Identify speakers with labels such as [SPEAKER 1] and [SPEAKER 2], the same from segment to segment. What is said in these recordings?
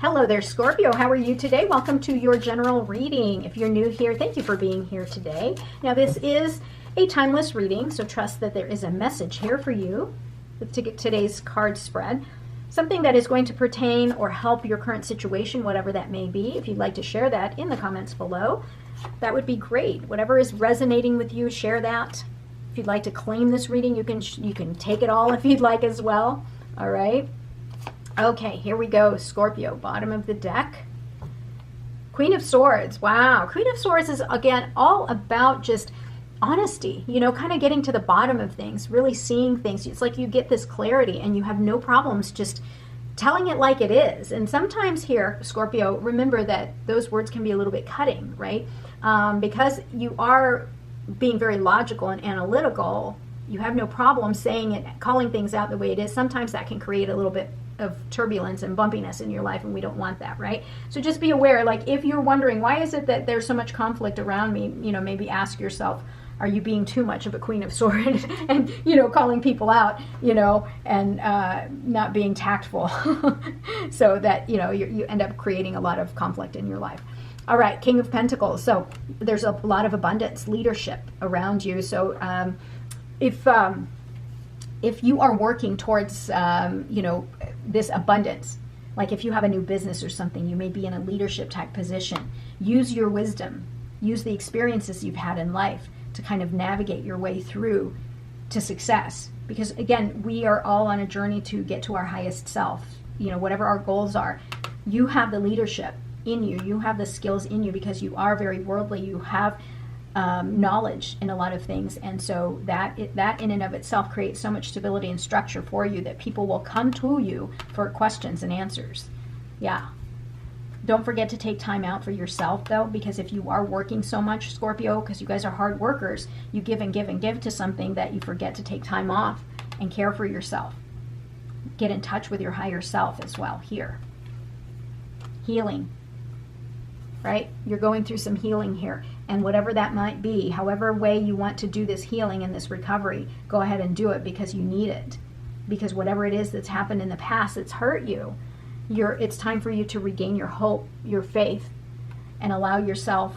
[SPEAKER 1] Hello there, Scorpio. How are you today? Welcome to your general reading. If you're new here, thank you for being here today. Now, this is a timeless reading, so trust that there is a message here for you to get today's card spread. Something that is going to pertain or help your current situation, whatever that may be. If you'd like to share that in the comments below, that would be great. Whatever is resonating with you, share that. If you'd like to claim this reading, you can take it all if you'd like as well. All right. Okay, here we go, Scorpio, bottom of the deck. Queen of Swords, wow. Queen of Swords is, again, all about just honesty, you know, kind of getting to the bottom of things, really seeing things. It's like you get this clarity and you have no problems just telling it like it is. And sometimes here, Scorpio, remember that those words can be a little bit cutting, right? Because you are being very logical and analytical, you have no problem saying it, calling things out the way it is. Sometimes that can create a little bit of turbulence and bumpiness in your life, and we don't want that, right? So just be aware, like if you're wondering, why is it that there's so much conflict around me, you know, maybe ask yourself, are you being too much of a Queen of Swords and, you know, calling people out, you know, and not being tactful so that, you know, you end up creating a lot of conflict in your life. All right, King of Pentacles. So there's a lot of abundance, leadership around you. So if you are working towards, you know, this abundance, like if you have a new business or something, you may be in a leadership type position. Use your wisdom, use the experiences you've had in life to kind of navigate your way through to success. Because again, we are all on a journey to get to our highest self, you know, whatever our goals are. You have the leadership in you, you have the skills in you because you are very worldly, you have knowledge in a lot of things, and so that in and of itself creates so much stability and structure for you that people will come to you for questions and answers. Yeah. Don't forget to take time out for yourself, though, because if you are working so much, Scorpio, because you guys are hard workers, you give and give and give to something that you forget to take time off and care for yourself. Get in touch with your higher self as well here. Healing. Right? You're going through some healing here. And whatever that might be, however way you want to do this healing and this recovery, go ahead and do it because you need it. Because whatever it is that's happened in the past that's hurt you, it's time for you to regain your hope, your faith, and allow yourself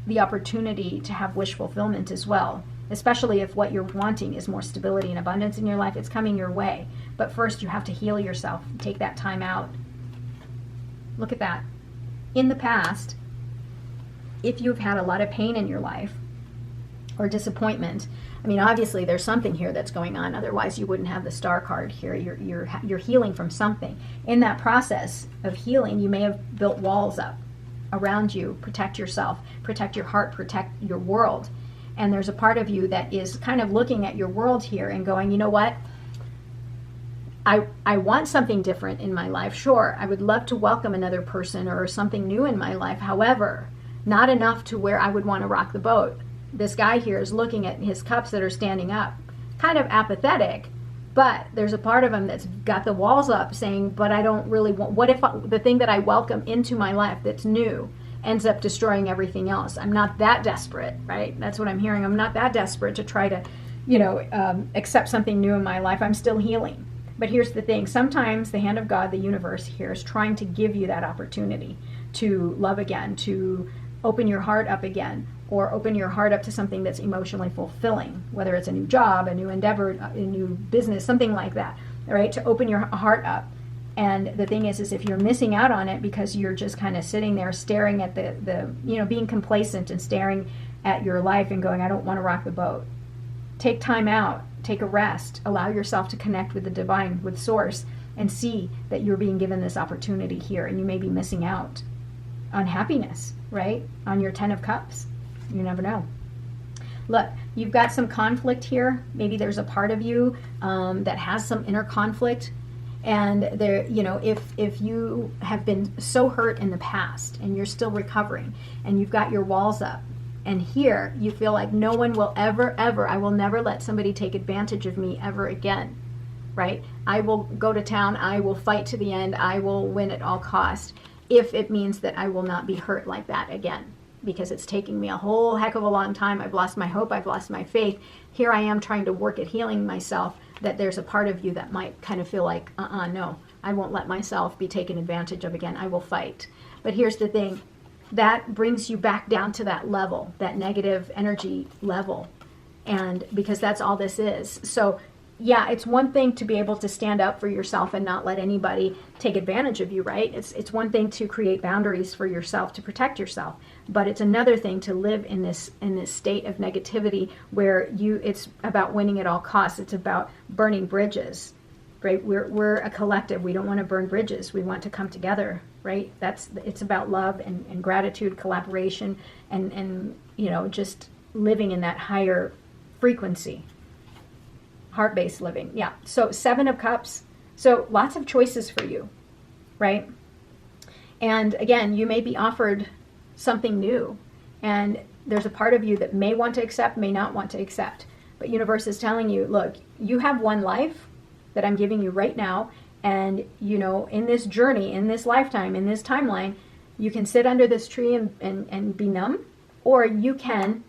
[SPEAKER 1] the opportunity to have wish fulfillment as well. Especially if what you're wanting is more stability and abundance in your life, it's coming your way. But first you have to heal yourself. Take that time out. Look at that. In the past, if you've had a lot of pain in your life or disappointment, I mean, obviously there's something here that's going on. Otherwise, you wouldn't have the star card here. You're healing from something. In that process of healing, you may have built walls up around you. Protect yourself, protect your heart, protect your world. And there's a part of you that is kind of looking at your world here and going, you know what? I want something different in my life. Sure, I would love to welcome another person or something new in my life. However, not enough to where I would want to rock the boat. This guy here is looking at his cups that are standing up, kind of apathetic, but there's a part of him that's got the walls up saying, but I don't really want, what if the thing that I welcome into my life that's new ends up destroying everything else? I'm not that desperate, right? That's what I'm hearing. I'm not that desperate to try to, you know, accept something new in my life. I'm still healing. But here's the thing. Sometimes the hand of God, the universe here, is trying to give you that opportunity to love again, to open your heart up again, or open your heart up to something that's emotionally fulfilling, whether it's a new job, a new endeavor, a new business, something like that, all right? To open your heart up. And the thing is if you're missing out on it because you're just kind of sitting there staring at the you know, being complacent and staring at your life and going, I don't want to rock the boat. Take time out, take a rest, allow yourself to connect with the divine, with source, and see that you're being given this opportunity here, and you may be missing out on happiness, right? On your 10 of Cups. You never know. Look, you've got some conflict here. Maybe there's a part of you that has some inner conflict. And there, you know, if you have been so hurt in the past and you're still recovering and you've got your walls up, and here you feel like no one will ever, I will never let somebody take advantage of me ever again, right? I will go to town. I will fight to the end. I will win at all costs. If it means that I will not be hurt like that again, because it's taking me a whole heck of a long time. I've lost my hope. I've lost my faith. Here I am trying to work at healing myself, that there's a part of you that might kind of feel like, no, I won't let myself be taken advantage of again. I will fight. But here's the thing. That brings you back down to that level, that negative energy level. And because that's all this is. So yeah, it's one thing to be able to stand up for yourself and not let anybody take advantage of you, right? It's one thing to create boundaries for yourself to protect yourself, but it's another thing to live in this state of negativity where it's about winning at all costs. It's about burning bridges, right? We're a collective. We don't want to burn bridges. We want to come together, right? It's about love and gratitude, collaboration, and just living in that higher frequency. Heart-based living. Yeah. So 7 of Cups. So lots of choices for you, right? And again, you may be offered something new. And there's a part of you that may want to accept, may not want to accept. But universe is telling you, look, you have one life that I'm giving you right now. And, in this journey, in this lifetime, in this timeline, you can sit under this tree and be numb. Or you can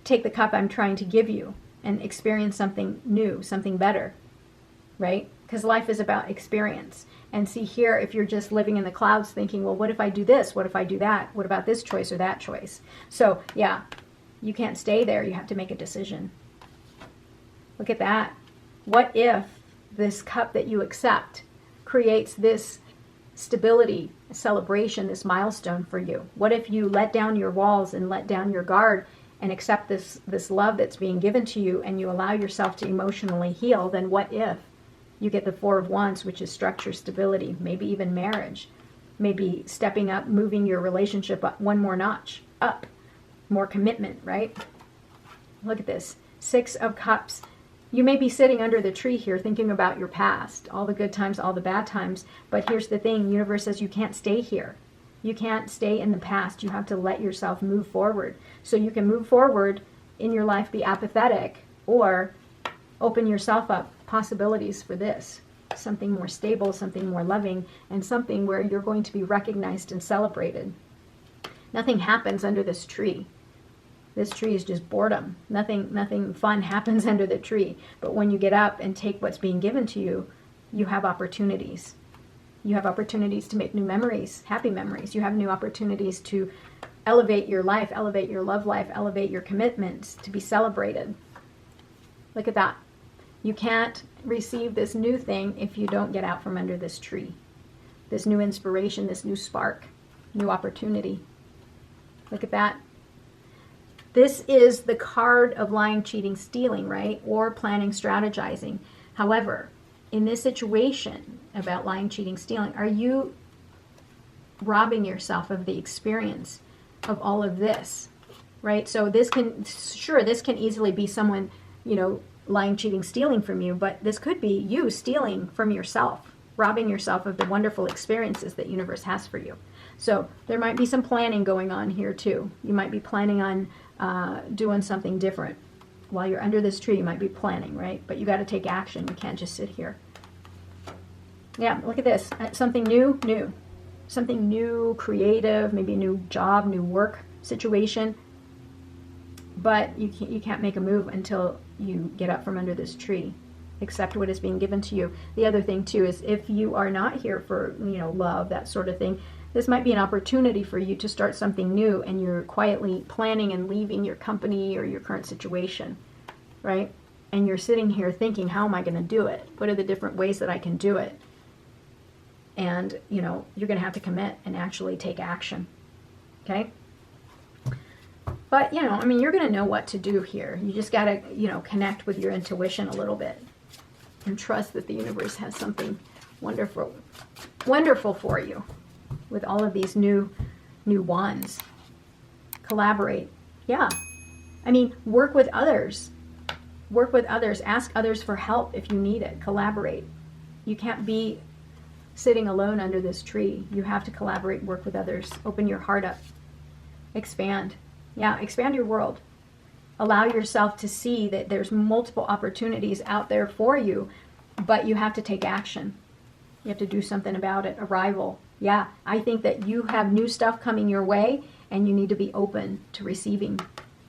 [SPEAKER 1] take the cup I'm trying to give you and experience something new, something better, right? Because life is about experience. And see here, if you're just living in the clouds thinking, well, what if I do this? What if I do that? What about this choice or that choice? So yeah, you can't stay there. You have to make a decision. Look at that. What if this cup that you accept creates this stability, celebration, this milestone for you? What if you let down your walls and let down your guard and accept this love that's being given to you, and you allow yourself to emotionally heal? Then what if you get the 4 of Wands, which is structure, stability, maybe even marriage, maybe stepping up, moving your relationship up one more notch, up, more commitment, right? Look at this, 6 of Cups. You may be sitting under the tree here thinking about your past, all the good times, all the bad times, but here's the thing, universe says you can't stay here. You can't stay in the past. You have to let yourself move forward. So you can move forward in your life, be apathetic, or open yourself up possibilities for this. Something more stable, something more loving, and something where you're going to be recognized and celebrated. Nothing happens under this tree. This tree is just boredom. Nothing fun happens under the tree. But when you get up and take what's being given to you, you have opportunities. You have opportunities to make new memories, happy memories. You have new opportunities to elevate your life, elevate your love life, elevate your commitments, to be celebrated. Look at that. You can't receive this new thing if you don't get out from under this tree. This new inspiration, this new spark, new opportunity. Look at that. This is the card of lying, cheating, stealing, right? Or planning, strategizing. However, in this situation about lying, cheating, stealing, are you robbing yourself of the experience of all of this, right? So this can easily be someone, lying, cheating, stealing from you, but this could be you stealing from yourself, robbing yourself of the wonderful experiences that universe has for you. So there might be some planning going on here too. You might be planning on doing something different. While you're under this tree, you might be planning, right? But you got to take action. You can't just sit here. Yeah, look at this. Something new. Something new, creative, maybe a new job, new work situation. But you can't make a move until you get up from under this tree. Accept what is being given to you. The other thing too is if you are not here for, love, that sort of thing, this might be an opportunity for you to start something new, and you're quietly planning and leaving your company or your current situation, right? And you're sitting here thinking, how am I going to do it? What are the different ways that I can do it? And, you're going to have to commit and actually take action, okay? But, you're going to know what to do here. You just got to, connect with your intuition a little bit and trust that the universe has something wonderful for you. With all of these new wands. Collaborate. Yeah. Work with others. Work with others. Ask others for help if you need it. Collaborate. You can't be sitting alone under this tree. You have to collaborate, work with others. Open your heart up. Expand. Yeah, expand your world. Allow yourself to see that there's multiple opportunities out there for you, but you have to take action. You have to do something about it. Arrival. Yeah, I think that you have new stuff coming your way, and you need to be open to receiving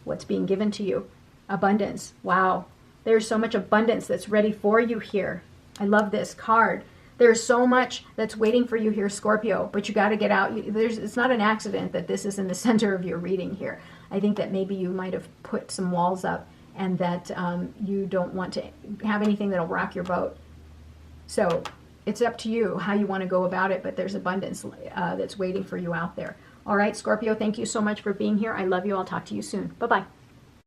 [SPEAKER 1] what's being given to you. Abundance. Wow. There's so much abundance that's ready for you here. I love this card. There's so much that's waiting for you here, Scorpio, but you got to get out. It's not an accident that this is in the center of your reading here. I think that maybe you might have put some walls up, and that you don't want to have anything that'll rock your boat. So it's up to you how you want to go about it, but there's abundance that's waiting for you out there. All right, Scorpio, thank you so much for being here. I love you. I'll talk to you soon. Bye-bye.